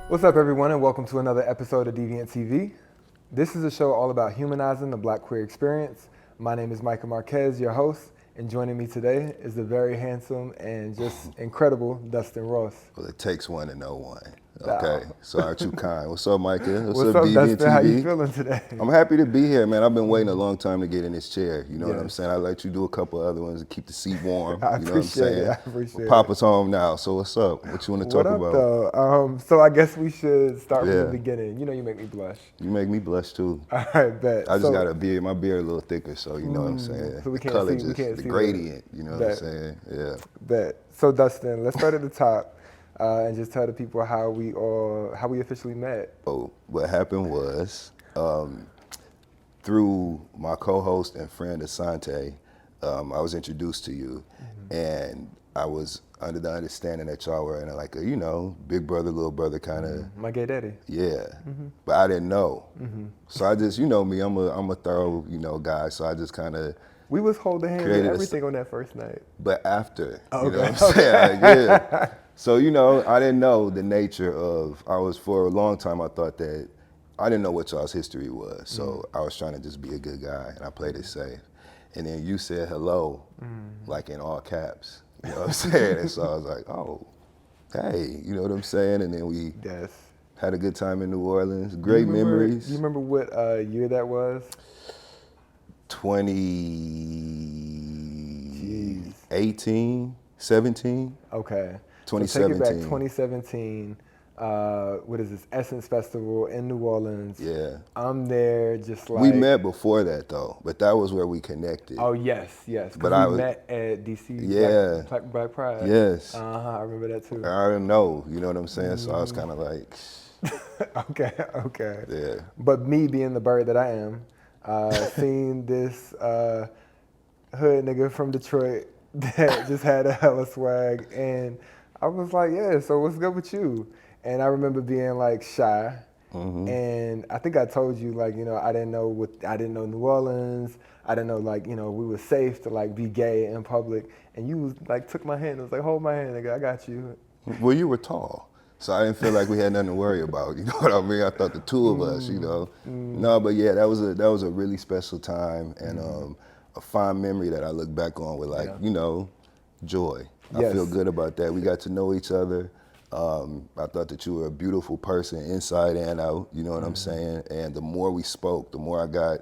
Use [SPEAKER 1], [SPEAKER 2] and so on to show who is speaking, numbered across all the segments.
[SPEAKER 1] What's up, everyone, and welcome to another episode of DVNTv. This is a show all about humanizing the Black queer experience. My name is Micah Marquez, your host, and joining me today is the very handsome and just incredible Dustin Ross.
[SPEAKER 2] Well, it takes one to know one. Okay, so aren't you kind? What's up, Micah?
[SPEAKER 1] What's up, Dustin? How you feeling today?
[SPEAKER 2] I'm happy to be here, man. I've been waiting a long time to get in this chair. You know what I'm
[SPEAKER 1] Yes.
[SPEAKER 2] saying? I let you do a couple other ones to keep the seat warm.
[SPEAKER 1] I
[SPEAKER 2] You know what I'm
[SPEAKER 1] appreciate
[SPEAKER 2] saying?
[SPEAKER 1] it. I appreciate it.
[SPEAKER 2] Papa's home now, so what's up? What you want to talk
[SPEAKER 1] What up,
[SPEAKER 2] about?
[SPEAKER 1] though? So I guess we should start from
[SPEAKER 2] Yeah.
[SPEAKER 1] the beginning. You know you make me blush.
[SPEAKER 2] You make me blush too.
[SPEAKER 1] All right, bet.
[SPEAKER 2] I just got a beard. My beard a little thicker, so you know what I'm saying.
[SPEAKER 1] so we
[SPEAKER 2] The
[SPEAKER 1] can't
[SPEAKER 2] color
[SPEAKER 1] see- we
[SPEAKER 2] just
[SPEAKER 1] can't
[SPEAKER 2] the
[SPEAKER 1] see
[SPEAKER 2] gradient. You know what I'm
[SPEAKER 1] Bet.
[SPEAKER 2] saying? Yeah.
[SPEAKER 1] Bet. So Dustin, let's start at the top and just tell the people how we officially met.
[SPEAKER 2] So what happened was, through my co-host and friend Asante, I was introduced to you, and I was under the understanding that y'all were in like a, big brother, little brother kind of,
[SPEAKER 1] My gay daddy.
[SPEAKER 2] yeah. But I didn't know, so I just, me, I'm a thorough, guy, so I just kind of.
[SPEAKER 1] We was holding hands and
[SPEAKER 2] Created a
[SPEAKER 1] everything on that first night.
[SPEAKER 2] But after,
[SPEAKER 1] Oh,
[SPEAKER 2] you know
[SPEAKER 1] okay.
[SPEAKER 2] what I'm saying? Like, yeah. So, I didn't know the nature of, for a long time, I thought that, I didn't know what y'all's history was. So I was trying to just be a good guy, and I played it safe. And then you said hello, like in all caps, you know what I'm saying? And so I was like, oh, hey, you know what I'm saying? And then we
[SPEAKER 1] Yes.
[SPEAKER 2] had a good time in New Orleans, great
[SPEAKER 1] Do you
[SPEAKER 2] memories.
[SPEAKER 1] remember what year that was?
[SPEAKER 2] 2018, 17?
[SPEAKER 1] Okay.
[SPEAKER 2] 2017.
[SPEAKER 1] So take it back, 2017. What is this? Essence Festival in New Orleans.
[SPEAKER 2] Yeah.
[SPEAKER 1] I'm there just like.
[SPEAKER 2] We met before that though, but that was where we connected.
[SPEAKER 1] Oh, yes.
[SPEAKER 2] But
[SPEAKER 1] Because we met at DC
[SPEAKER 2] Yeah.
[SPEAKER 1] Black Pride.
[SPEAKER 2] Yes.
[SPEAKER 1] I remember that too.
[SPEAKER 2] I didn't know, you know what I'm saying? So I was kind of like,
[SPEAKER 1] Okay.
[SPEAKER 2] yeah.
[SPEAKER 1] But me being the bird that I am, seeing this hood nigga from Detroit that just had a hella swag, and I was like, yeah, so what's good with you? And I remember being like shy, and I think I told you like, I didn't know New Orleans, I didn't know like, we were safe to like be gay in public, and you was like took my hand, and was like, hold my hand, nigga, I got you.
[SPEAKER 2] Well, you were tall, so I didn't feel like we had nothing to worry about. You know what I mean? I thought the two of us, No, but yeah, that was a really special time and a fond memory that I look back on with like, joy. I
[SPEAKER 1] Yes.
[SPEAKER 2] feel good about that. We got to know each other. I thought that you were a beautiful person inside and out, you know what I'm saying? And the more we spoke, the more I got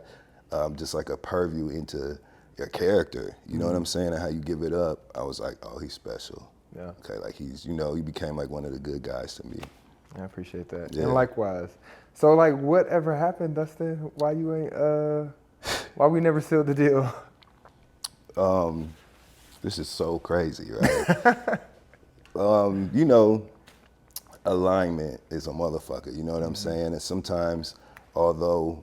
[SPEAKER 2] just like a purview into your character, you know what I'm saying? And how you give it up. I was like, oh, he's special.
[SPEAKER 1] Yeah.
[SPEAKER 2] Okay, like he became like one of the good guys to me.
[SPEAKER 1] I appreciate that.
[SPEAKER 2] Yeah.
[SPEAKER 1] And likewise. So like whatever happened, Dustin, why you ain't why we never sealed the deal?
[SPEAKER 2] This is so crazy, right? Alignment is a motherfucker, you know what I'm saying? And sometimes, although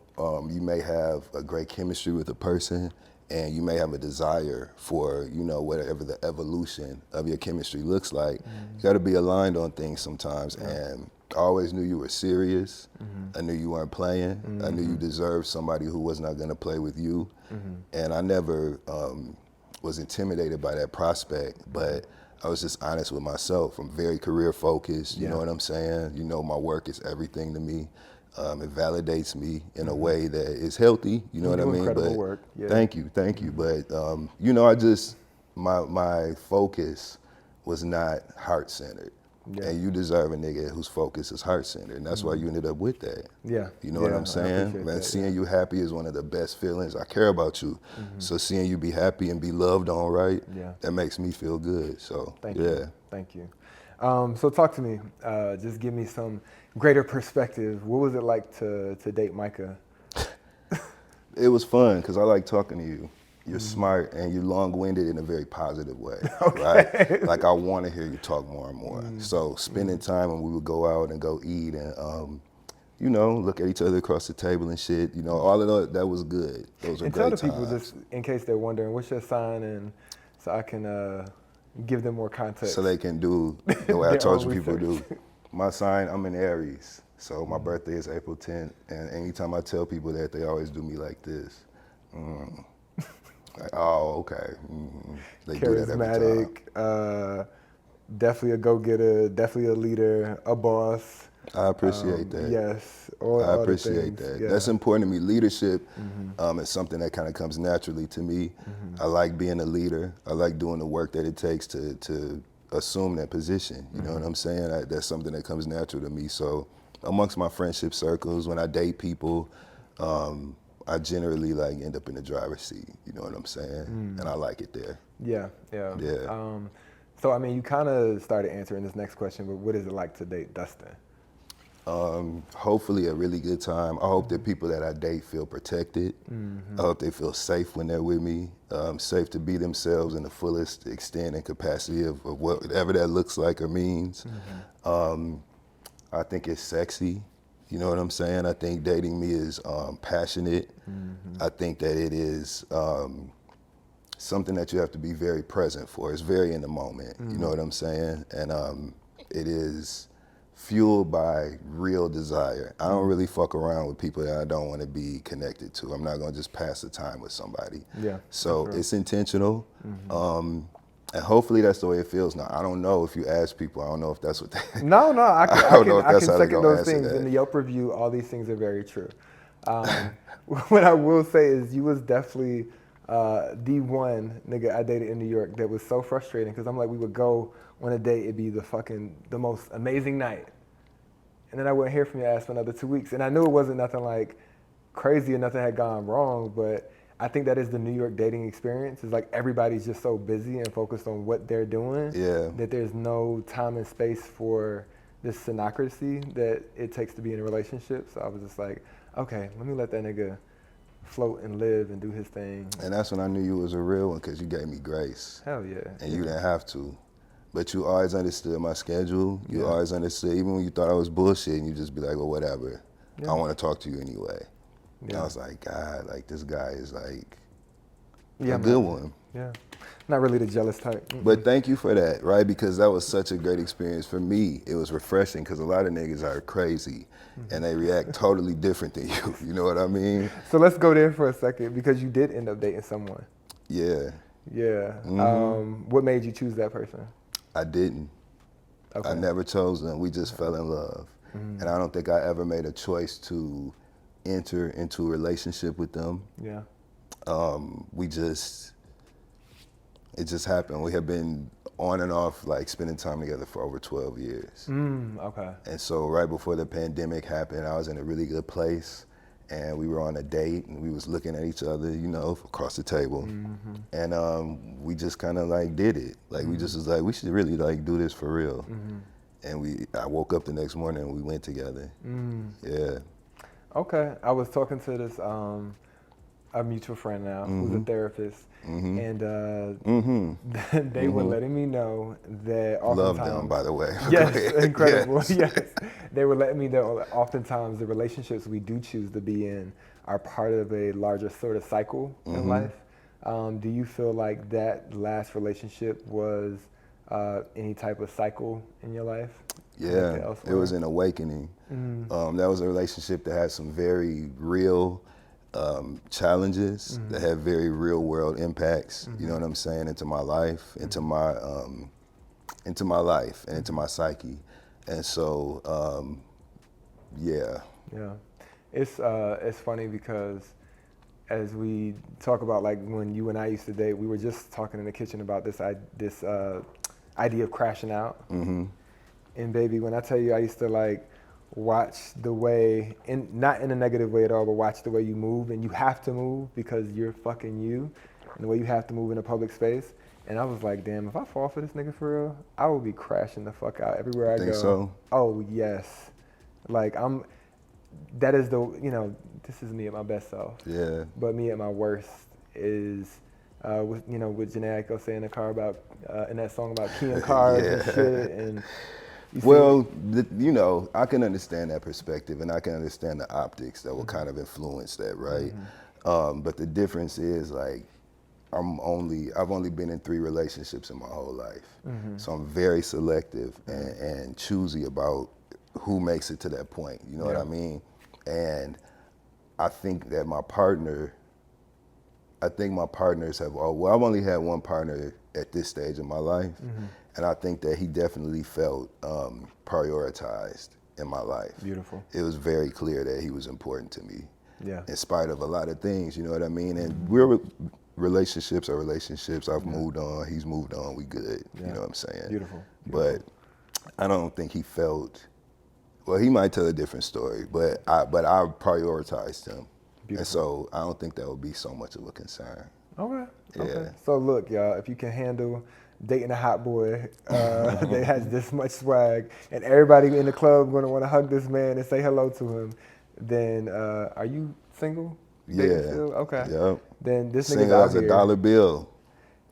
[SPEAKER 2] you may have a great chemistry with a person and you may have a desire for, whatever the evolution of your chemistry looks like, you gotta be aligned on things sometimes. And I always knew you were serious. I knew you weren't playing. I knew you deserved somebody who was not gonna play with you. And I never was intimidated by that prospect, but I was just honest with myself. I'm very career focused, you know what I'm saying? My work is everything to me. It validates me in a way that is healthy, you know what I mean?
[SPEAKER 1] Incredible
[SPEAKER 2] But
[SPEAKER 1] work. Yeah.
[SPEAKER 2] thank you. But my focus was not heart-centered.
[SPEAKER 1] Yeah.
[SPEAKER 2] And you deserve a nigga whose focus is heart-centered, and that's why you ended up with that.
[SPEAKER 1] Yeah.
[SPEAKER 2] You know what
[SPEAKER 1] Yeah,
[SPEAKER 2] I'm
[SPEAKER 1] I
[SPEAKER 2] saying?
[SPEAKER 1] appreciate
[SPEAKER 2] Man,
[SPEAKER 1] that,
[SPEAKER 2] seeing you happy is one of the best feelings. I care about you. So seeing you be happy and be loved on right, that makes me feel good. So
[SPEAKER 1] Thank
[SPEAKER 2] yeah.
[SPEAKER 1] you. Thank you. So talk to me. Just give me some greater perspective. What was it like to date Micah?
[SPEAKER 2] It was fun because I like talking to you. You're smart and you're long-winded in a very positive way, right? Like I want to hear you talk more and more. So spending time when we would go out and go eat and, look at each other across the table and shit, all of that was good. Those were
[SPEAKER 1] And
[SPEAKER 2] great
[SPEAKER 1] tell the
[SPEAKER 2] times.
[SPEAKER 1] people, just in case they're wondering, what's your sign, and so I can give them more context.
[SPEAKER 2] So they can do the way I
[SPEAKER 1] Their
[SPEAKER 2] told
[SPEAKER 1] own
[SPEAKER 2] you people do.
[SPEAKER 1] research.
[SPEAKER 2] My sign, I'm in Aries. So my birthday is April 10th. And anytime I tell people that, they always do me like this. Like, oh, okay. They do that every time.
[SPEAKER 1] Charismatic, definitely a go-getter, definitely a leader, a boss.
[SPEAKER 2] I appreciate that.
[SPEAKER 1] Yes,
[SPEAKER 2] I
[SPEAKER 1] all the
[SPEAKER 2] appreciate
[SPEAKER 1] things.
[SPEAKER 2] that.
[SPEAKER 1] Yeah.
[SPEAKER 2] That's important to me. Leadership is something that kind of comes naturally to me. I like being a leader. I like doing the work that it takes to assume that position. You know what I'm saying? That's something that comes natural to me. So amongst my friendship circles, when I date people, I generally like end up in the driver's seat. You know what I'm saying? And I like it there.
[SPEAKER 1] Yeah, yeah.
[SPEAKER 2] Yeah.
[SPEAKER 1] So, I mean, you kind of started answering this next question, but what is it like to date Dustin?
[SPEAKER 2] Hopefully a really good time. I hope that people that I date feel protected. I hope they feel safe when they're with me, safe to be themselves in the fullest extent and capacity of whatever that looks like or means. I think it's sexy. You know what I'm saying? I think dating me is passionate. I think that it is something that you have to be very present for. It's very in the moment. You know what I'm saying? And it is fueled by real desire. I don't really fuck around with people that I don't want to be connected to. I'm not gonna just pass the time with somebody.
[SPEAKER 1] Yeah.
[SPEAKER 2] So it's intentional. And hopefully that's the way it feels. Now, I don't know if you ask people, I don't know if that's what they...
[SPEAKER 1] No, I
[SPEAKER 2] I don't know if that's
[SPEAKER 1] can
[SPEAKER 2] how they
[SPEAKER 1] second
[SPEAKER 2] gonna
[SPEAKER 1] those
[SPEAKER 2] answer
[SPEAKER 1] things.
[SPEAKER 2] that.
[SPEAKER 1] In the Yelp review, all these things are very true. What I will say is you was definitely the one nigga I dated in New York that was so frustrating because I'm like, we would go on a date, it'd be the most amazing night. And then I wouldn't hear from your ass for another 2 weeks. And I knew it wasn't nothing like crazy or nothing had gone wrong, but I think that is the New York dating experience. It's like everybody's just so busy and focused on what they're doing that there's no time and space for this synocracy that it takes to be in a relationship. So I was just like, okay, let me let that nigga float and live and do his thing.
[SPEAKER 2] And that's when I knew you was a real one because you gave me grace.
[SPEAKER 1] Hell yeah.
[SPEAKER 2] And you didn't have to. But you always understood my schedule. You always understood, even when you thought I was bullshitting, you just be like, well, whatever. I want to talk to you anyway. And I was like, God, like this guy is like a good one.
[SPEAKER 1] Yeah. Not really the jealous type.
[SPEAKER 2] But thank you for that, right? Because that was such a great experience for me. It was refreshing because a lot of niggas are crazy and they react totally different than you. You know what I mean?
[SPEAKER 1] So let's go there for a second because you did end up dating someone.
[SPEAKER 2] Yeah.
[SPEAKER 1] Yeah. What made you choose that person?
[SPEAKER 2] I didn't.
[SPEAKER 1] Okay.
[SPEAKER 2] I never chose them. We just fell in love. And I don't think I ever made a choice to enter into a relationship with them.
[SPEAKER 1] Yeah.
[SPEAKER 2] It just happened. We have been on and off, like spending time together for over 12 years.
[SPEAKER 1] Okay.
[SPEAKER 2] And so right before the pandemic happened, I was in a really good place and we were on a date and we was looking at each other, you know, across the table. And we just kind of like did it. Like we just was like, we should really like do this for real. And I woke up the next morning and we went together. Yeah.
[SPEAKER 1] Okay. I was talking to this a mutual friend now who's a therapist, and they were letting me know that oftentimes,
[SPEAKER 2] Love them, by the way.
[SPEAKER 1] Yes, incredible. Yes, they were letting me know oftentimes the relationships we do choose to be in are part of a larger sort of cycle in life. Do you feel like that last relationship was any type of cycle in your life?
[SPEAKER 2] Yeah, it was an awakening. That was a relationship that had some very real challenges, that had very real world impacts, you know what I'm saying, into my life, into my life and into my psyche. And so, yeah. Yeah.
[SPEAKER 1] It's funny because as we talk about like when you and I used to date, we were just talking in the kitchen about this idea of crashing out. And baby, when I tell you I used to like watch the way, not in a negative way at all, but watch the way you move, and you have to move because you're fucking you, and the way you have to move in a public space. And I was like, damn, if I fall for this nigga for real, I will be crashing the fuck out everywhere I go.
[SPEAKER 2] Think so?
[SPEAKER 1] Oh yes, like that is this is me at my best self.
[SPEAKER 2] Yeah.
[SPEAKER 1] But me at my worst is, with Janae Aiko saying in the car about, in that song about keying cars and shit, and.
[SPEAKER 2] Well, I can understand that perspective, and I can understand the optics that will kind of influence that, right? But the difference is, like, I've only been in 3 relationships in my whole life, so I'm very selective and choosy about who makes it to that point. You know what I mean? And I think that my partners have I've only had one partner at this stage of my life. And I think that he definitely felt prioritized in my life.
[SPEAKER 1] Beautiful.
[SPEAKER 2] It was very clear that he was important to me.
[SPEAKER 1] Yeah.
[SPEAKER 2] In spite of a lot of things, you know what I mean? And relationships are relationships. I've moved on, he's moved on, we good.
[SPEAKER 1] Yeah.
[SPEAKER 2] You know what I'm saying?
[SPEAKER 1] Beautiful.
[SPEAKER 2] But I don't think he felt, well, he might tell a different story, but I prioritized him.
[SPEAKER 1] Beautiful.
[SPEAKER 2] And so I don't think that would be so much of a concern.
[SPEAKER 1] Okay.
[SPEAKER 2] Yeah.
[SPEAKER 1] Okay. So look, y'all, if you can handle dating a hot boy that has this much swag, and everybody in the club gonna want to hug this man and say hello to him, then are you single? Dating
[SPEAKER 2] Yeah.
[SPEAKER 1] still? Okay.
[SPEAKER 2] Yep.
[SPEAKER 1] Then this nigga's
[SPEAKER 2] Single
[SPEAKER 1] out
[SPEAKER 2] as
[SPEAKER 1] here.
[SPEAKER 2] a dollar bill,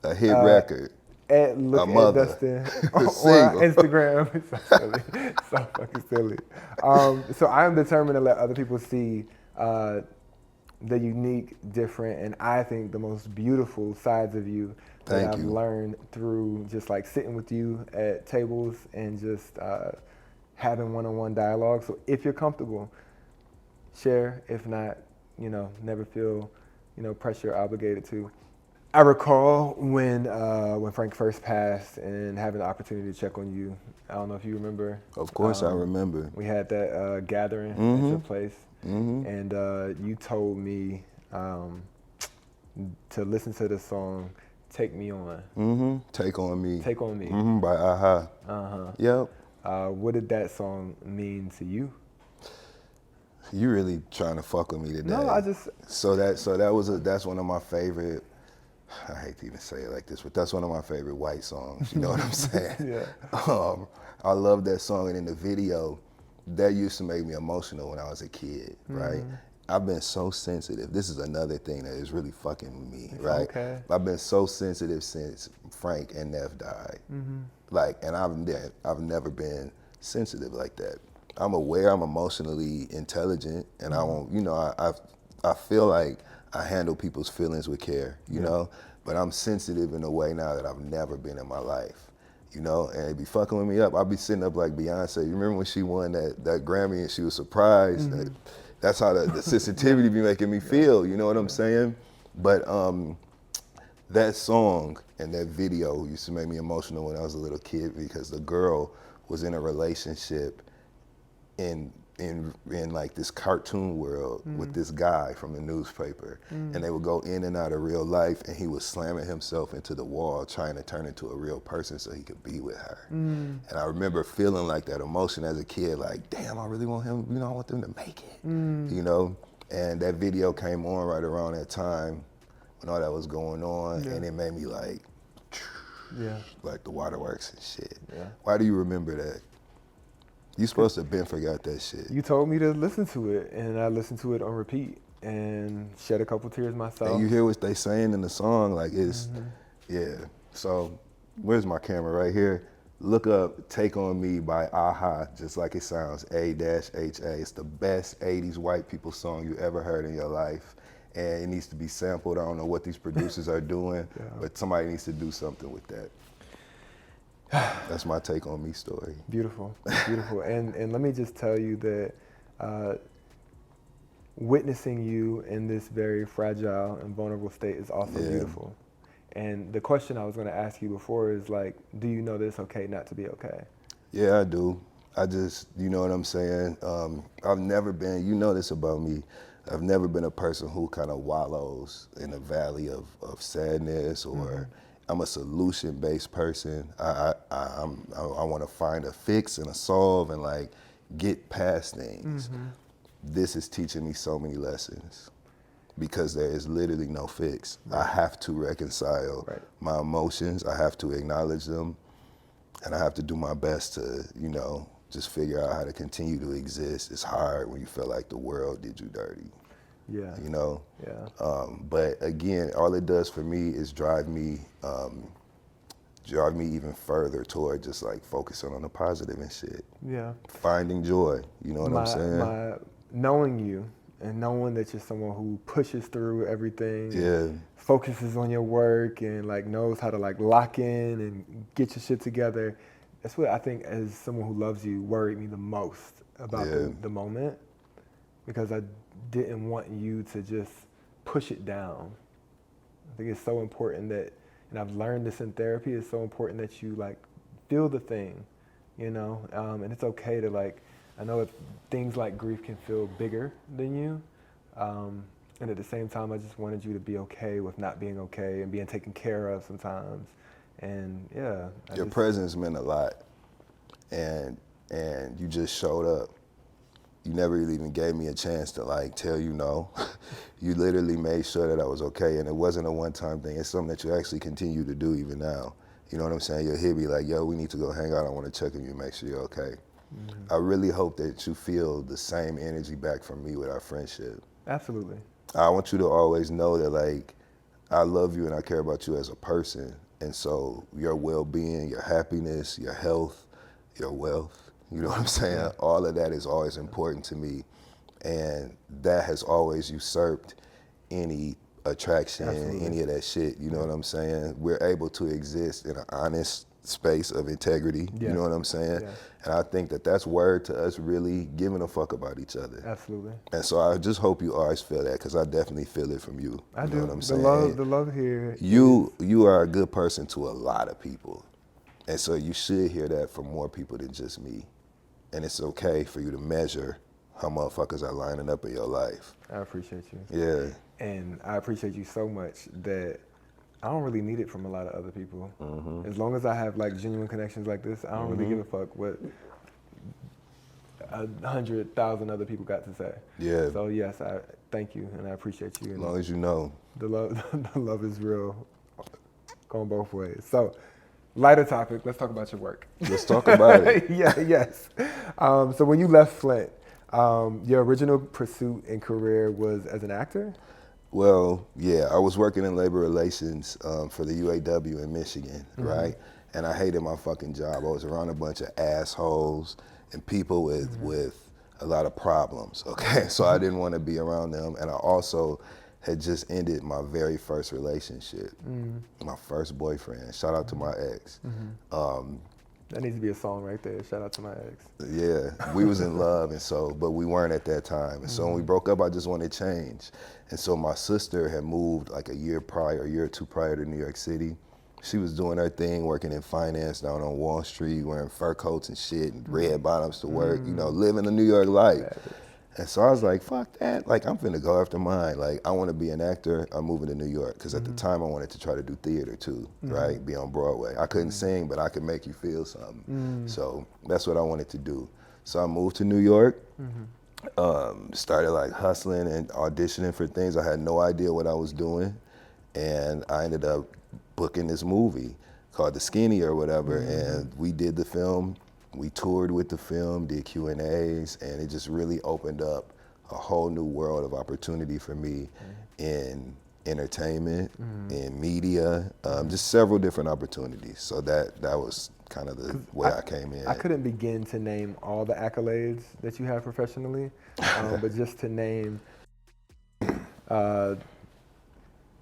[SPEAKER 2] a hit record.
[SPEAKER 1] Look
[SPEAKER 2] a
[SPEAKER 1] at
[SPEAKER 2] mother.
[SPEAKER 1] Dustin on
[SPEAKER 2] Single.
[SPEAKER 1] Instagram. It's so silly. So fucking silly. So I am determined to let other people see the unique, different, and I think the most beautiful sides of you that
[SPEAKER 2] Thank
[SPEAKER 1] I've
[SPEAKER 2] you.
[SPEAKER 1] learned through just like sitting with you at tables and just having one-on-one dialogue. So if you're comfortable, share. If not, never feel, pressure or obligated to. I recall when Frank first passed and having the opportunity to check on you. I don't know if you remember.
[SPEAKER 2] Of course I remember.
[SPEAKER 1] We had that gathering that took place, and you told me to listen to the song "Take Me On."
[SPEAKER 2] Take on Me.
[SPEAKER 1] Take on Me.
[SPEAKER 2] By Aha. Yep.
[SPEAKER 1] What did that song mean to you?
[SPEAKER 2] You really trying to fuck with me today.
[SPEAKER 1] No, I just.
[SPEAKER 2] That's one of my favorite. I hate to even say it like this, but that's one of my favorite white songs. You know what I'm saying?
[SPEAKER 1] Yeah.
[SPEAKER 2] I love that song, and in the video, that used to make me emotional when I was a kid, right? I've been so sensitive. This is another thing that is really fucking with me, right?
[SPEAKER 1] Okay.
[SPEAKER 2] I've been so sensitive since Frank and Neff died. And I've never been sensitive like that. I'm aware, I'm emotionally intelligent, and I won't, I feel like I handle people's feelings with care, you know? But I'm sensitive in a way now that I've never been in my life, and it be fucking with me up. I'll be sitting up like Beyonce. You remember when she won that Grammy and she was surprised? That's how the sensitivity be making me feel, you know what I'm saying? But that song and that video used to make me emotional when I was a little kid because the girl was in a relationship in like this cartoon world with this guy from the newspaper, and they would go in and out of real life, and he was slamming himself into the wall trying to turn into a real person so he could be with her. And I remember feeling like that emotion as a kid, like, damn, I really want him, I want them to make it, and that video came on right around that time when all that was going on, and it made me like the waterworks and shit. Why do you remember that? You supposed to have been forgot that shit.
[SPEAKER 1] You told me to listen to it, and I listened to it on repeat and shed a couple tears myself.
[SPEAKER 2] And you hear what they saying in the song, like it's, So where's my camera? Right here. Look up "Take on Me" by Aha, just like it sounds, A-H-A. It's the best 80s white people song you ever heard in your life. And it needs to be sampled. I don't know what these producers are doing, but somebody needs to do something with that. That's my Take on Me story.
[SPEAKER 1] Beautiful, beautiful. And let me just tell you that witnessing you in this very fragile and vulnerable state is also beautiful. And the question I was going to ask you before is like, do you know that it's okay not to be okay?
[SPEAKER 2] Yeah, I do. I just, you know what I'm saying? I've never been, you know this about me, I've never been a person who kind of wallows in a valley of sadness or I'm a solution-based person. I want to find a fix and a solve and like get past things. This is teaching me so many lessons because there is literally no fix. I have to reconcile my emotions. I have to acknowledge them, and I have to do my best to, just figure out how to continue to exist. It's hard when you feel like the world did you dirty.
[SPEAKER 1] Yeah.
[SPEAKER 2] But again, all it does for me is drive me even further toward just like focusing on the positive and shit.
[SPEAKER 1] Yeah.
[SPEAKER 2] Finding joy, you know what I'm saying?
[SPEAKER 1] Knowing you and knowing that you're someone who pushes through everything, focuses on your work and like knows how to like lock in and get your shit together. That's what I think as someone who loves you worried me the most about the moment, because I didn't want you to just push it down. I think it's so important that, and I've learned this in therapy, it's so important that you like feel the thing, and it's okay to like I know that things like grief can feel bigger than you. And at the same time, I just wanted you to be okay with not being okay and being taken care of sometimes. And yeah.
[SPEAKER 2] Your presence meant a lot. And you just showed up. You never really even gave me a chance to like tell you no. You literally made sure that I was okay, and it wasn't a one-time thing. It's something that you actually continue to do even now. You know what I'm saying? You'll hear me like, yo, we need to go hang out. I want to check on you and make sure you're okay. I really hope that you feel the same energy back from me with our friendship.
[SPEAKER 1] Absolutely.
[SPEAKER 2] I want you to always know that like, I love you and I care about you as a person. And so your well-being, your happiness, your health, your wealth, you know what I'm saying?
[SPEAKER 1] Yeah.
[SPEAKER 2] All of that is always important to me. And that has always usurped any attraction,
[SPEAKER 1] Absolutely.
[SPEAKER 2] any of that shit, you know what I'm saying? We're able to exist in an honest space of integrity, you know what I'm saying?
[SPEAKER 1] Yeah.
[SPEAKER 2] And I think that that's word to us really giving a fuck about each other.
[SPEAKER 1] Absolutely.
[SPEAKER 2] And so I just hope you always feel that, because I definitely feel it from you.
[SPEAKER 1] I
[SPEAKER 2] You
[SPEAKER 1] do.
[SPEAKER 2] know what I'm
[SPEAKER 1] The
[SPEAKER 2] saying?
[SPEAKER 1] love here.
[SPEAKER 2] You are a good person to a lot of people. And so you should hear that from more people than just me. And it's okay for you to measure how motherfuckers are lining up in your life.
[SPEAKER 1] I appreciate you.
[SPEAKER 2] Yeah.
[SPEAKER 1] And I appreciate you so much that I don't really need it from a lot of other people. As long as I have like genuine connections like this, I don't really give a fuck what 100,000 other people got to say.
[SPEAKER 2] Yeah.
[SPEAKER 1] So yes, I thank you and I appreciate you.
[SPEAKER 2] As
[SPEAKER 1] And
[SPEAKER 2] long as you know.
[SPEAKER 1] the love is real, going both ways. So, lighter topic. Let's talk about your work.
[SPEAKER 2] Let's talk about it.
[SPEAKER 1] Yes. So when you left Flint, your original pursuit and career was as an actor?
[SPEAKER 2] Well, yeah, I was working in labor relations for the UAW in Michigan, right? And I hated my fucking job. I was around a bunch of assholes and people with a lot of problems, okay? So I didn't want to be around them. And I also had just ended my very first relationship, my first boyfriend. Shout out to my ex.
[SPEAKER 1] That needs to be a song right there. Shout out to my ex.
[SPEAKER 2] Yeah, we was in love, and so, but we weren't at that time. And so when we broke up, I just wanted change. And so my sister had moved like a year or two prior to New York City. She was doing her thing, working in finance down on Wall Street, wearing fur coats and shit, and red bottoms to work, you know, living a New York life. And so I was like, fuck that. Like, I'm finna go after mine. Like, I want to be an actor. I'm moving to New York. Because at the time, I wanted to try to do theater, too, right? Be on Broadway. I couldn't sing, but I could make you feel something. So that's what I wanted to do. So I moved to New York, started, like, hustling and auditioning for things. I had no idea what I was doing. And I ended up booking this movie called The Skinny or whatever. And we did the film. We toured with the film, did Q&As, and it just really opened up a whole new world of opportunity for me in entertainment, in media, just several different opportunities. So that was kind of the way I came in.
[SPEAKER 1] I couldn't begin to name all the accolades that you have professionally, but just to name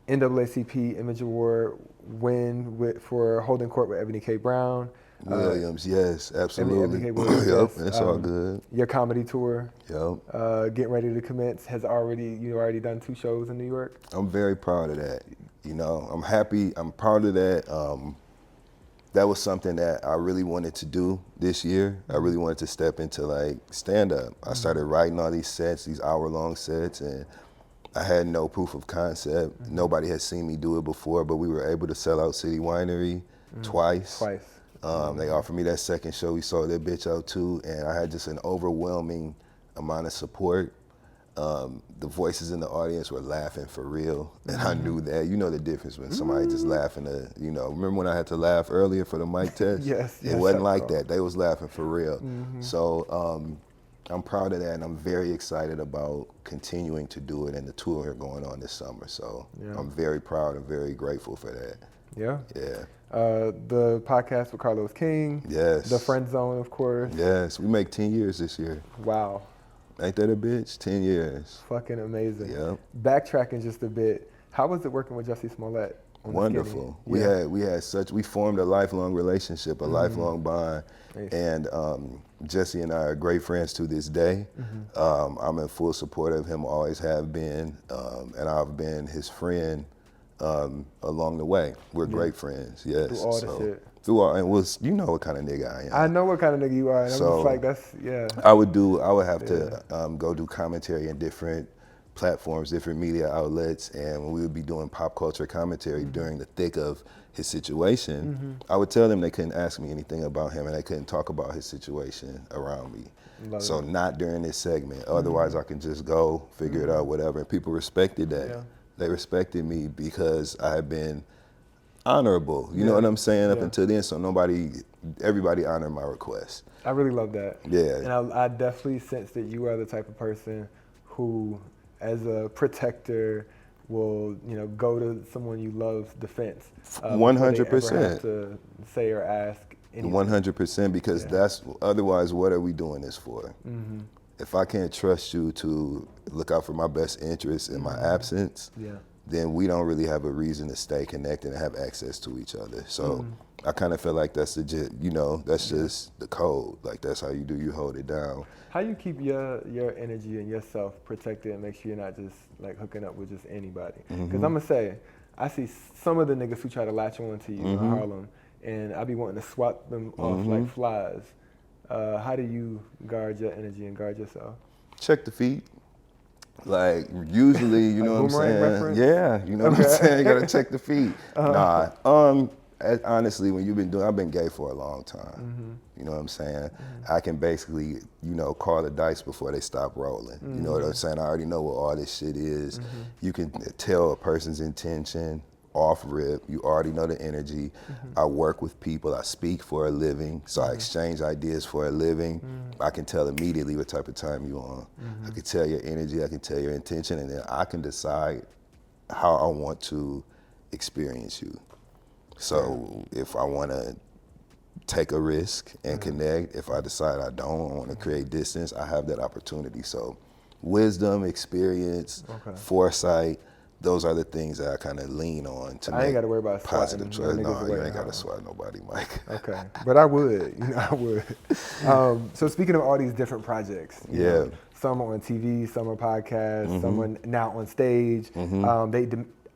[SPEAKER 1] NAACP Image Award win for Holding Court with Ebony K. Brown.
[SPEAKER 2] Williams, yes, absolutely.
[SPEAKER 1] Ebony K. Williams,
[SPEAKER 2] Yep,
[SPEAKER 1] yes.
[SPEAKER 2] that's all good.
[SPEAKER 1] Your comedy tour,
[SPEAKER 2] Yep.
[SPEAKER 1] getting ready to commence, you already done 2 shows in New York?
[SPEAKER 2] I'm very proud of that. You know, I'm happy, I'm proud of that. That was something that I really wanted to do this year. I really wanted to step into like stand up. I started writing all these sets, these hour-long sets, and I had no proof of concept. Nobody had seen me do it before, but we were able to sell out City Winery twice. They offered me that second show. We sold that bitch out too, and I had just an overwhelming amount of support. The voices in the audience were laughing for real, and I knew that. You know the difference when somebody just laughing remember when I had to laugh earlier for the mic test?
[SPEAKER 1] Yes.
[SPEAKER 2] It wasn't like that. They was laughing for real. So I'm proud of that, and I'm very excited about continuing to do it, and the tour going on this summer. So I'm very proud and very grateful for that.
[SPEAKER 1] Yeah.
[SPEAKER 2] Yeah.
[SPEAKER 1] The podcast with Carlos King.
[SPEAKER 2] Yes.
[SPEAKER 1] The Friend Zone, of course.
[SPEAKER 2] Yes, we make 10 years this year.
[SPEAKER 1] Wow.
[SPEAKER 2] Ain't that a bitch? 10 years.
[SPEAKER 1] Fucking amazing.
[SPEAKER 2] Yep.
[SPEAKER 1] Backtracking just a bit, how was it working with Jussie Smollett?
[SPEAKER 2] Wonderful.
[SPEAKER 1] Yeah.
[SPEAKER 2] We formed a lifelong relationship, a lifelong bond.
[SPEAKER 1] Nice.
[SPEAKER 2] And Jesse and I are great friends to this day. I'm in full support of him, always have been, and I've been his friend along the way. We're great friends, yes.
[SPEAKER 1] Through all the shit.
[SPEAKER 2] and was you know what kind of nigga I am.
[SPEAKER 1] I know what kind of nigga you are, and
[SPEAKER 2] So,
[SPEAKER 1] I'm just like, that's, yeah.
[SPEAKER 2] I would have to go do commentary in different platforms, different media outlets, and we would be doing pop culture commentary during the thick of his situation. I would tell them they couldn't ask me anything about him and they couldn't talk about his situation around me.
[SPEAKER 1] Love
[SPEAKER 2] So
[SPEAKER 1] it.
[SPEAKER 2] not during this segment. Otherwise, I can just go figure it out, whatever. And people respected that.
[SPEAKER 1] Yeah.
[SPEAKER 2] They respected me because I had been honorable. You know
[SPEAKER 1] Yeah.
[SPEAKER 2] what I'm saying? Up
[SPEAKER 1] Yeah.
[SPEAKER 2] until then, so everybody honored my request.
[SPEAKER 1] I really love that.
[SPEAKER 2] Yeah.
[SPEAKER 1] And I definitely sense that you are the type of person who, as a protector, will, you know, go to someone you love's defense.
[SPEAKER 2] 100%.
[SPEAKER 1] Before they ever have to say or ask anything.
[SPEAKER 2] 100%, because that's, otherwise, what are we doing this for? If I can't trust you to look out for my best interests in my absence, then we don't really have a reason to stay connected and have access to each other. So I kind of feel like that's that's just the code. Like, that's how you hold it down.
[SPEAKER 1] How you keep your energy and yourself protected and make sure you're not just like hooking up with just anybody? Because I'm gonna say, I see some of the niggas who try to latch on to you in Harlem, and I be wanting to swat them off like flies. How do you guard your energy and guard yourself?
[SPEAKER 2] Check the feed. Like, usually, you know what I'm saying?
[SPEAKER 1] Reference?
[SPEAKER 2] Yeah, you know what I'm saying? You gotta check the feed. Honestly, I've been gay for a long time. You know what I'm saying? I can basically, call the dice before they stop rolling. You know what I'm saying? I already know what all this shit is. You can tell a person's intention off rip. You already know the energy. I work with people. I speak for a living, so I exchange ideas for a living. I can tell immediately what type of time you're on. I can tell your energy. I can tell your intention, and then I can decide how I want to experience you. So if I want to take a risk and connect, if I decide I want to create distance, I have that opportunity. So wisdom, experience, foresight, those are the things that I kind of lean on to
[SPEAKER 1] I ain't
[SPEAKER 2] make
[SPEAKER 1] got to worry about
[SPEAKER 2] positive choices. No, you ain't got to
[SPEAKER 1] swat.
[SPEAKER 2] swat nobody, Mike.
[SPEAKER 1] Okay, but I would, I would. So speaking of all these different projects, you know, some are on TV, some are podcasts, some are now on stage.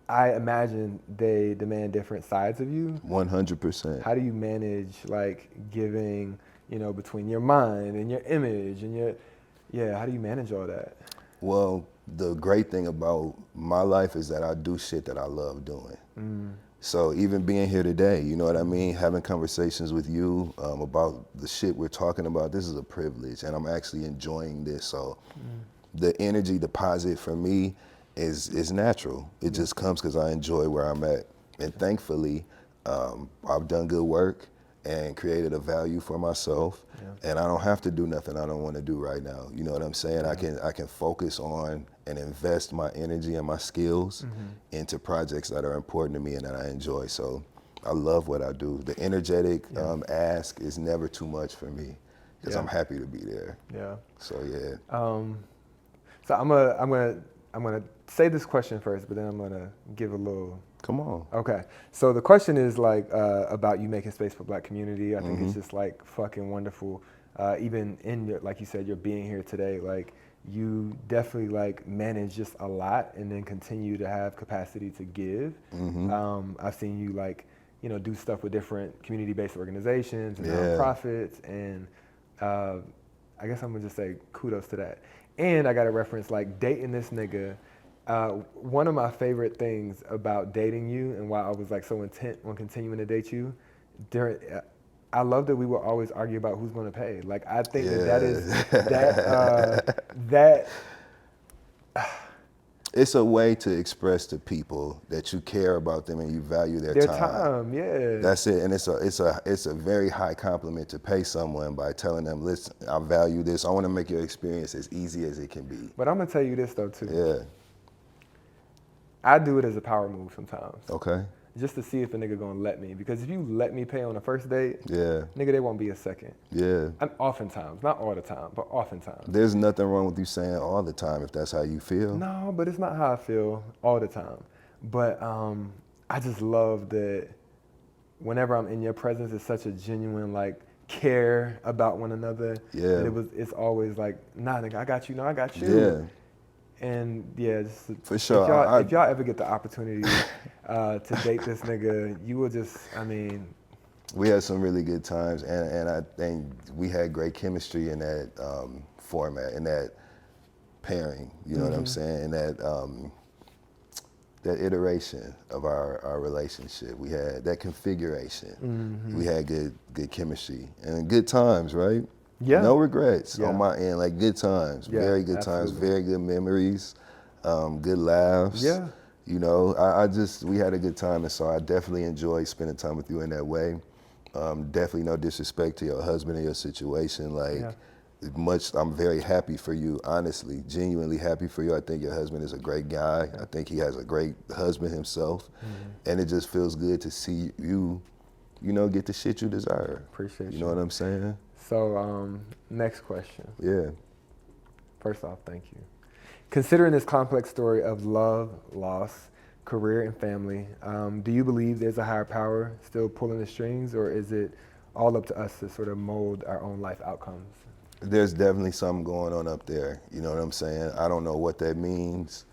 [SPEAKER 1] I imagine they demand different sides of you.
[SPEAKER 2] 100%.
[SPEAKER 1] How do you manage like giving, between your mind and your image and how do you manage all that?
[SPEAKER 2] Well, the great thing about my life is that I do shit that I love doing. So even being here today, you know what I mean? Having conversations with you about the shit we're talking about, this is a privilege, and I'm actually enjoying this. So the energy deposit for me is natural. It just comes because I enjoy where I'm at. And thankfully, I've done good work and created a value for myself. And I don't have to do nothing I don't want to do right now. You know what I'm saying? I can focus on and invest my energy and my skills into projects that are important to me and that I enjoy. So I love what I do. The energetic ask is never too much for me because I'm happy to be there. Yeah. So
[SPEAKER 1] So I'm gonna say this question first, but then I'm gonna give a little.
[SPEAKER 2] Come on.
[SPEAKER 1] Okay. So the question is like about you making space for Black community. I think it's just like fucking wonderful. Even in your, like you said, you're being here today. Like you definitely like manage just a lot, and then continue to have capacity to give. I've seen you like do stuff with different community-based organizations and nonprofits, and I guess I'm gonna just say kudos to that. And I got to reference like dating this nigga. One of my favorite things about dating you and why I was like so intent on continuing to date you, I love that we will always argue about who's going to pay. Like I think that
[SPEAKER 2] it's a way to express to people that you care about them and you value their time. That's it, and it's a very high compliment to pay someone by telling them, listen, I value this. I want to make your experience as easy as it can be.
[SPEAKER 1] But I'm gonna tell you this though too. I do it as a power move sometimes.
[SPEAKER 2] Okay.
[SPEAKER 1] Just to see if a nigga gonna let me. Because if you let me pay on a first date, nigga, there won't be a second. And oftentimes, not all the time, but oftentimes.
[SPEAKER 2] There's nothing wrong with you saying all the time if that's how you feel.
[SPEAKER 1] No, but it's not how I feel all the time. But I just love that whenever I'm in your presence, it's such a genuine like care about one another. It's always like, nah, nigga, I got you. No, I got you. And just
[SPEAKER 2] for sure.
[SPEAKER 1] If y'all ever get the opportunity to date this nigga, you will just,
[SPEAKER 2] We had some really good times, and I think we had great chemistry in that format, in that pairing. You know what I'm saying? In that iteration of our relationship. We had that configuration. We had good chemistry and good times, right?
[SPEAKER 1] Yeah.
[SPEAKER 2] No regrets
[SPEAKER 1] Yeah.
[SPEAKER 2] on my end. Like good times,
[SPEAKER 1] Yeah,
[SPEAKER 2] very good times,
[SPEAKER 1] absolutely.
[SPEAKER 2] very good memories, good laughs.
[SPEAKER 1] Yeah.
[SPEAKER 2] You know, we had a good time, and so I definitely enjoy spending time with you in that way. Definitely no disrespect to your husband and your situation. Like,
[SPEAKER 1] Yeah.
[SPEAKER 2] I'm very happy for you, honestly, genuinely happy for you. I think your husband is a great guy. I think he has a great husband himself. And it just feels good to see you, get the shit you desire.
[SPEAKER 1] Appreciate
[SPEAKER 2] You know what I'm saying?
[SPEAKER 1] So, next question.
[SPEAKER 2] Yeah.
[SPEAKER 1] First off, thank you. Considering this complex story of love, loss, career, and family, do you believe there's a higher power still pulling the strings, or is it all up to us to sort of mold our own life outcomes?
[SPEAKER 2] There's definitely something going on up there. You know what I'm saying? I don't know what that means.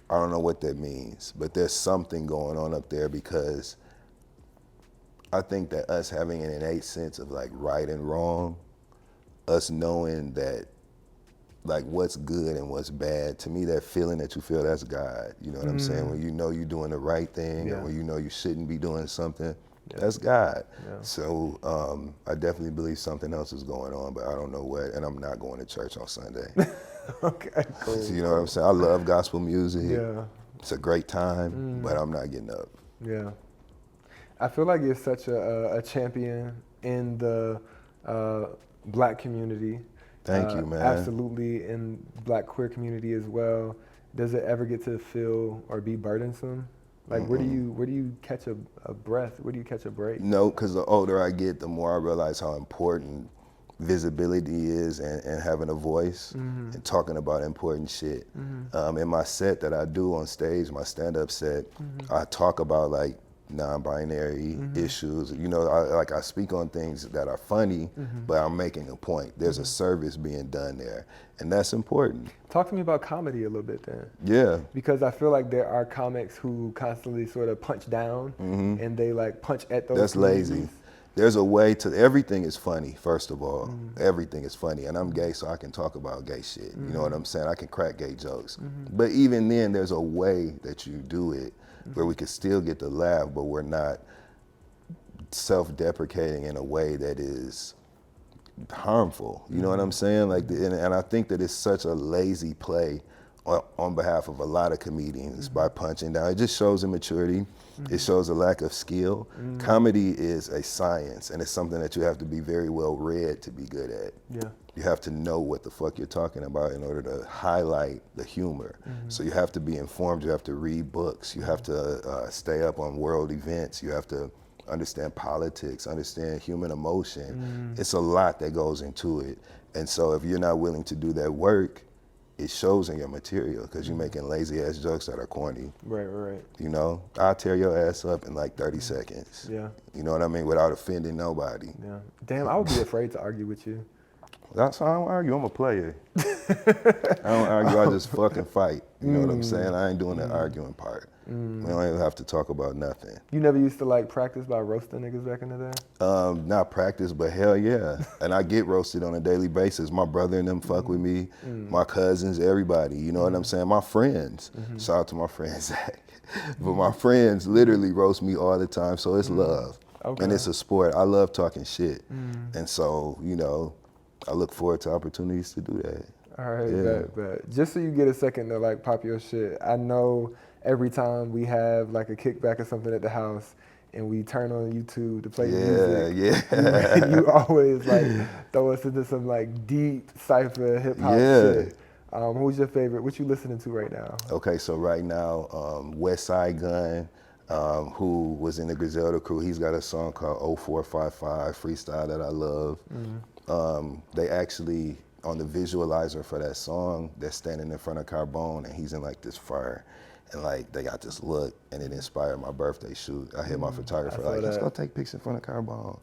[SPEAKER 2] But there's something going on up there, because I think that us having an innate sense of like right and wrong, us knowing that like what's good and what's bad, to me that feeling that you feel, that's God. You know what I'm saying? When you know you're doing the right thing,
[SPEAKER 1] Yeah.
[SPEAKER 2] or when you know you shouldn't be doing something, that's God.
[SPEAKER 1] Yeah.
[SPEAKER 2] So I definitely believe something else is going on, but I don't know what, and I'm not going to church on Sunday.
[SPEAKER 1] Okay, cool.
[SPEAKER 2] You know what I'm saying? I love gospel music.
[SPEAKER 1] Yeah.
[SPEAKER 2] It's a great time, but I'm not getting up.
[SPEAKER 1] Yeah. I feel like you're such a champion in the Black community.
[SPEAKER 2] Thank you, man.
[SPEAKER 1] Absolutely, in Black queer community as well. Does it ever get to feel or be burdensome? Like, where do you catch a breath? Where do you catch a break?
[SPEAKER 2] No, because the older I get, the more I realize how important visibility is, and having a voice and talking about important shit. In my set that I do on stage, my stand-up set, I talk about like non-binary issues. You know, I speak on things that are funny, but I'm making a point. There's a service being done there, and that's important.
[SPEAKER 1] Talk to me about comedy a little bit then.
[SPEAKER 2] Yeah.
[SPEAKER 1] Because I feel like there are comics who constantly sort of punch down and they like punch at those.
[SPEAKER 2] That's lazy. There's a way to, everything is funny, first of all. Everything is funny. And I'm gay, so I can talk about gay shit. You know what I'm saying? I can crack gay jokes. But even then, there's a way that you do it where we can still get the laugh, but we're not self-deprecating in a way that is harmful. You know what I'm saying? Like, and I think that it's such a lazy play on behalf of a lot of comedians by punching down. It just shows immaturity. It shows a lack of skill. Comedy is a science, and it's something that you have to be very well read to be good at.
[SPEAKER 1] Yeah.
[SPEAKER 2] You have to know what the fuck you're talking about in order to highlight the humor. So you have to be informed. You have to read books. You have to stay up on world events. You have to understand politics, understand human emotion. It's a lot that goes into it. And so if you're not willing to do that work, it shows in your material, because you're making lazy ass jokes that are corny.
[SPEAKER 1] Right.
[SPEAKER 2] You know, I'll tear your ass up in like 30 seconds.
[SPEAKER 1] Yeah.
[SPEAKER 2] You know what I mean? Without offending nobody.
[SPEAKER 1] Yeah. Damn, I would be afraid to argue with you.
[SPEAKER 2] That's how I don't argue. I'm a player. I don't argue. I just fucking fight. You know what I'm saying? I ain't doing the arguing part. We don't even have to talk about nothing.
[SPEAKER 1] You never used to like practice by roasting niggas back in the day?
[SPEAKER 2] Not practice, but hell yeah. And I get roasted on a daily basis. My brother and them fuck with me. My cousins, everybody. You know what I'm saying? My friends. Shout out to my friend Zach. But my friends literally roast me all the time. So it's love.
[SPEAKER 1] Okay.
[SPEAKER 2] And it's a sport. I love talking shit. And so, you know, I look forward to opportunities to do that.
[SPEAKER 1] All right, bet. Just so you get a second to like pop your shit, I know every time we have like a kickback or something at the house and we turn on YouTube to play music, you always like throw us into some like deep cypher hip hop shit. Who's your favorite? What you listening to right now? Okay,
[SPEAKER 2] so right now, West Side Gun, who was in the Griselda crew, he's got a song called 0455 Freestyle that I love. They actually, on the visualizer for that song, they're standing in front of Carbone and he's in like this fur. And like they got this look, and it inspired my birthday shoot. I hit my photographer like, let's go take pics in front of Carbone.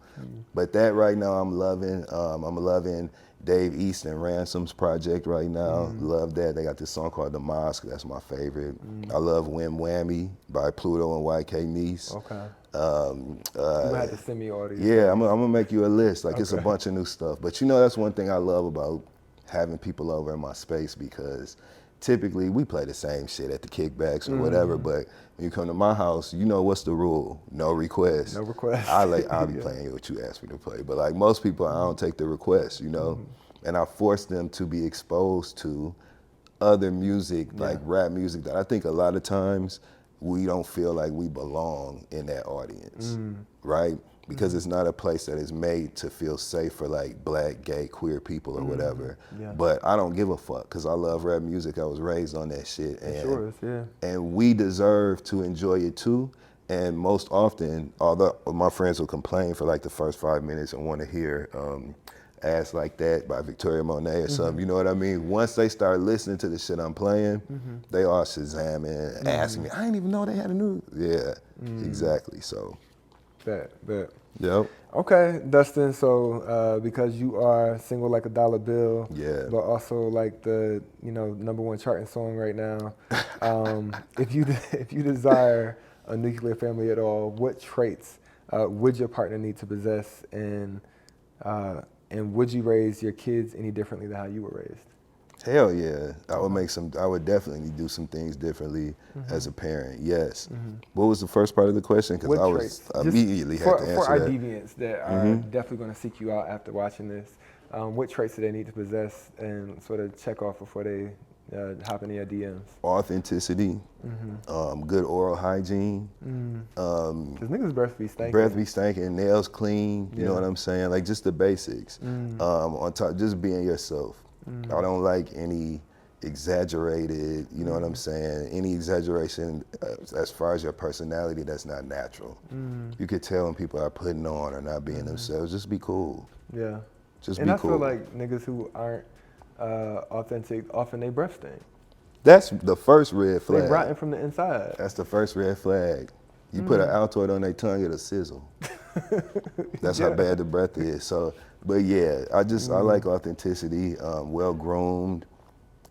[SPEAKER 2] But that right now I'm loving. I'm loving Dave East and Ransom's project right now. Love that. They got this song called The Mosque. That's my favorite. I love Wham Whammy by Pluto and YK Nice.
[SPEAKER 1] Okay. You might have to send me all these.
[SPEAKER 2] Yeah, I'm gonna make you a list. Like it's a
[SPEAKER 1] Okay.
[SPEAKER 2] bunch of new stuff. But you know, that's one thing I love about having people over in my space because typically we play the same shit at the kickbacks or whatever. But when you come to my house, you know what's the rule? No requests.
[SPEAKER 1] No requests.
[SPEAKER 2] I'll be
[SPEAKER 1] Yeah.
[SPEAKER 2] playing what you ask me to play. But like most people, I don't take the requests, you know? And I force them to be exposed to other music, like rap music, that I think a lot of times we don't feel like we belong in that audience, right? Because it's not a place that is made to feel safe for like black, gay, queer people or whatever.
[SPEAKER 1] Yeah.
[SPEAKER 2] But I don't give a fuck because I love rap music. I was raised on that shit. And,
[SPEAKER 1] Sure is, yeah.
[SPEAKER 2] and we deserve to enjoy it too. And most often, although my friends will complain for like the first 5 minutes and want to hear Ass Like That by Victoria Monet or something, you know what I mean? Once they start listening to the shit I'm playing, they are Shazamming, asking me, I didn't even know they had a new, yeah, exactly, so.
[SPEAKER 1] Bet.
[SPEAKER 2] Yep.
[SPEAKER 1] Okay, Dustin, so because you are single like a dollar bill,
[SPEAKER 2] Yeah.
[SPEAKER 1] but also like the, #1 charting song right now, if you desire a nuclear family at all, what traits would your partner need to possess, and would you raise your kids any differently than how you were raised?
[SPEAKER 2] Hell yeah. I would definitely do some things differently as a parent, yes. What was the first part of the question? Because
[SPEAKER 1] What
[SPEAKER 2] I
[SPEAKER 1] traits?
[SPEAKER 2] was
[SPEAKER 1] Just
[SPEAKER 2] immediately had to answer
[SPEAKER 1] for our
[SPEAKER 2] that.
[SPEAKER 1] deviants that are definitely going to seek you out after watching this, what traits do they need to possess and sort of check off before they hop into your DMs?
[SPEAKER 2] Authenticity, good oral hygiene,
[SPEAKER 1] Because niggas' breath be stinking.
[SPEAKER 2] breath be stinking, nails clean, you know
[SPEAKER 1] Yeah.
[SPEAKER 2] what I'm saying? Like just the basics. On top, just being yourself. I don't like any exaggerated, you know what I'm saying? Any exaggeration as far as your personality that's not natural. You could tell when people are putting on or not being themselves. Just be cool.
[SPEAKER 1] Yeah.
[SPEAKER 2] Just
[SPEAKER 1] And
[SPEAKER 2] be
[SPEAKER 1] I
[SPEAKER 2] cool.
[SPEAKER 1] feel like niggas who aren't authentic, often they breath stink.
[SPEAKER 2] That's the first red
[SPEAKER 1] They
[SPEAKER 2] flag.
[SPEAKER 1] rotten from the inside.
[SPEAKER 2] That's the first red flag. You put an Altoid on their tongue, it'll sizzle. That's how bad the breath is. So, but yeah, I like authenticity, well-groomed.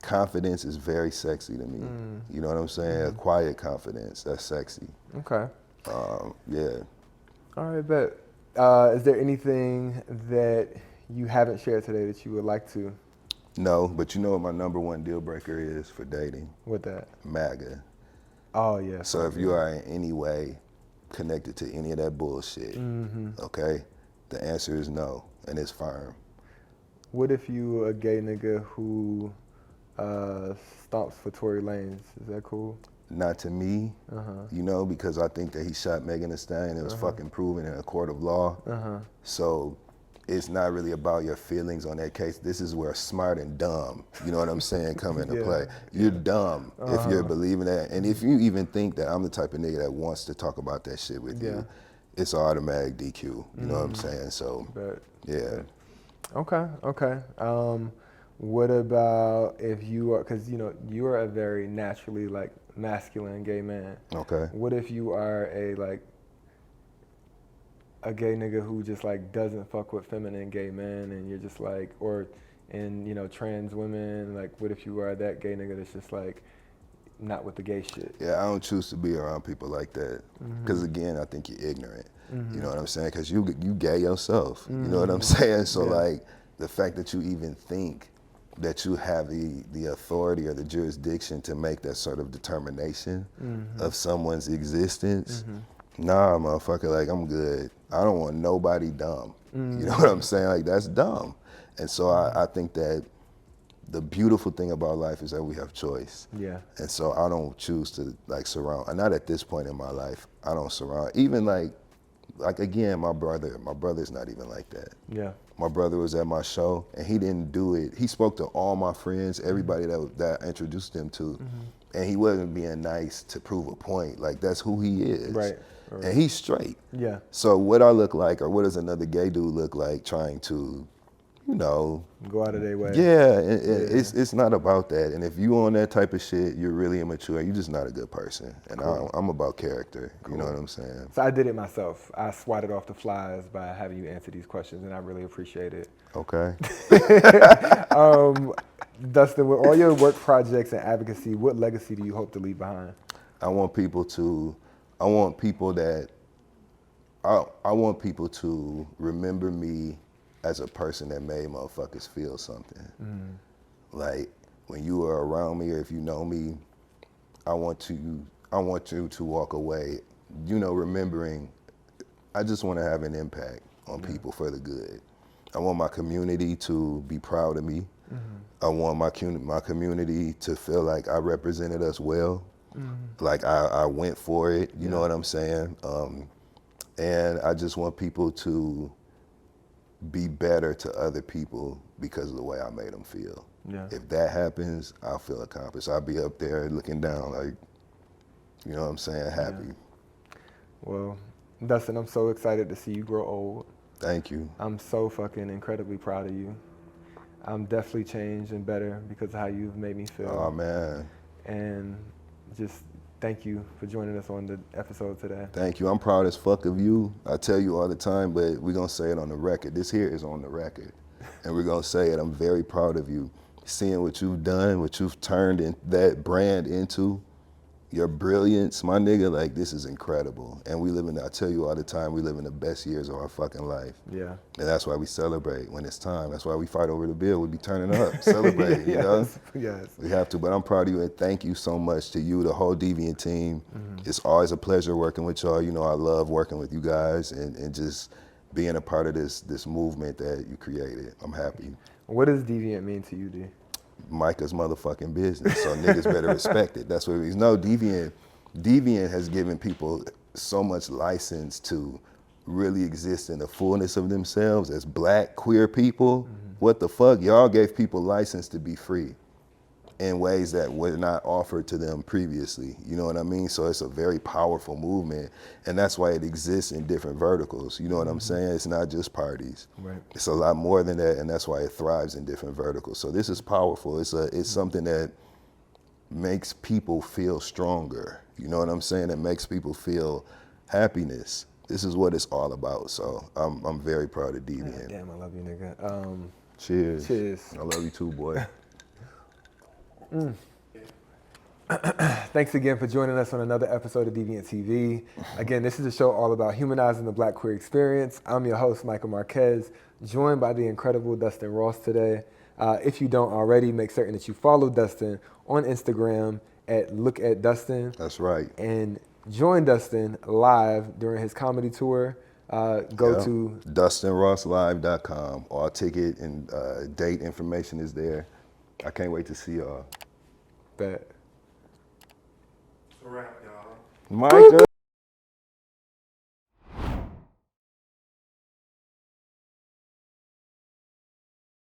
[SPEAKER 2] Confidence is very sexy to me. You know what I'm saying? A quiet confidence, that's sexy.
[SPEAKER 1] Okay.
[SPEAKER 2] Yeah.
[SPEAKER 1] All right, bet. Is there anything that you haven't shared today that you would like to?
[SPEAKER 2] No, but you know what my #1 deal breaker is for dating?
[SPEAKER 1] With that?
[SPEAKER 2] MAGA.
[SPEAKER 1] Oh, yeah.
[SPEAKER 2] So if you are in any way connected to any of that bullshit, okay, the answer is no, and it's firm.
[SPEAKER 1] What if you a gay nigga who stomps for Tory Lanez? Is that cool?
[SPEAKER 2] Not to me, you know, because I think that he shot Megan Thee Stallion. It was fucking proven in a court of law. So it's not really about your feelings on that case. This is where smart and dumb, you know what I'm saying, come into play. You're dumb if you're believing that. And if you even think that I'm the type of nigga that wants to talk about that shit with you, it's automatic DQ, you know what I'm saying? So, yeah.
[SPEAKER 1] Okay. What about if you are, because you are a very naturally like masculine gay man.
[SPEAKER 2] Okay.
[SPEAKER 1] What if you are a gay nigga who just like doesn't fuck with feminine gay men, and you're just like, trans women, like what if you are that gay nigga that's just like not with the gay shit?
[SPEAKER 2] Yeah, I don't choose to be around people like that. Because again, I think you're ignorant. You know what I'm saying? Because you gay yourself. You know what I'm saying? So like the fact that you even think that you have the authority or the jurisdiction to make that sort of determination of someone's existence, nah, motherfucker, like I'm good. I don't want nobody dumb. You know what I'm saying? Like that's dumb. And so I think that the beautiful thing about life is that we have choice.
[SPEAKER 1] Yeah.
[SPEAKER 2] And so I don't choose to like surround, not at this point in my life, I don't surround, even like again, my brother's not even like that.
[SPEAKER 1] Yeah.
[SPEAKER 2] My brother was at my show and he didn't do it. He spoke to all my friends, everybody that I introduced him to, and he wasn't being nice to prove a point. Like that's who he is.
[SPEAKER 1] Right.
[SPEAKER 2] And he's straight.
[SPEAKER 1] Yeah.
[SPEAKER 2] So what I look like, or what does another gay dude look like trying to,
[SPEAKER 1] go out of their way?
[SPEAKER 2] Yeah, it's not about that. And if you on that type of shit, you're really immature. You're just not a good person. And I'm about character. You know what I'm saying?
[SPEAKER 1] So I did it myself. I swatted off the flies by having you answer these questions, and I really appreciate it.
[SPEAKER 2] Okay.
[SPEAKER 1] Dustin, with all your work projects and advocacy, what legacy do you hope to leave behind?
[SPEAKER 2] I want people that I want people to remember me as a person that made motherfuckers feel something. Like when you are around me, or if you know me, I want you to walk away, remembering. I just want to have an impact on people for the good. I want my community to be proud of me. I want my community to feel like I represented us well. Like I went for it, you know what I'm saying? And I just want people to be better to other people because of the way I made them feel.
[SPEAKER 1] Yeah.
[SPEAKER 2] If that happens, I'll feel accomplished. I'll be up there looking down like, you know what I'm saying, happy.
[SPEAKER 1] Well, Dustin, I'm so excited to see you grow old.
[SPEAKER 2] Thank you.
[SPEAKER 1] I'm so fucking incredibly proud of you. I'm definitely changed and better because of how you've made me feel.
[SPEAKER 2] Oh, man.
[SPEAKER 1] And just thank you for joining us on the episode today.
[SPEAKER 2] Thank you. I'm proud as fuck of you. I tell you all the time, but we're going to say it on the record. This here is on the record. And we're going to say it. I'm very proud of you. Seeing what you've done, what you've turned that brand into, your brilliance, my nigga, like, this is incredible. And I tell you all the time, we live in the best years of our fucking life.
[SPEAKER 1] Yeah.
[SPEAKER 2] And that's why we celebrate when it's time. That's why we fight over the bill. We be turning up, celebrating, you know?
[SPEAKER 1] Yes.
[SPEAKER 2] We have to, but I'm proud of you, and thank you so much to you, the whole Deviant team. It's always a pleasure working with y'all. You know, I love working with you guys and just being a part of this movement that you created. I'm happy.
[SPEAKER 1] What does Deviant mean to you, D?
[SPEAKER 2] Micah's motherfucking business, so niggas better respect it. That's what it means. No, Deviant has given people so much license to really exist in the fullness of themselves as black, queer people. What the fuck? Y'all gave people license to be free in ways that were not offered to them previously. You know what I mean? So it's a very powerful movement, and that's why it exists in different verticals. You know what I'm saying? It's not just parties.
[SPEAKER 1] Right.
[SPEAKER 2] It's a lot more than that, and that's why it thrives in different verticals. So this is powerful. It's something that makes people feel stronger. You know what I'm saying? It makes people feel happiness. This is what it's all about. So I'm very proud of Deviant.
[SPEAKER 1] Damn, I love you, nigga.
[SPEAKER 2] Cheers.
[SPEAKER 1] Cheers.
[SPEAKER 2] I love you too, boy.
[SPEAKER 1] Thanks again for joining us on another episode of DVNTv. Again, this is a show all about humanizing the Black queer experience. I'm your host, Micah Marquez, joined by the incredible Dustin Ross today. If you don't already, make certain that you follow Dustin on Instagram at @LookAtDustin.
[SPEAKER 2] That's right.
[SPEAKER 1] And join Dustin live during his comedy tour. Go to
[SPEAKER 2] DustinRossLive.com. All ticket and date information is there. I can't wait to see y'all.
[SPEAKER 1] Bet.
[SPEAKER 3] It's a wrap, y'all.
[SPEAKER 2] Micah!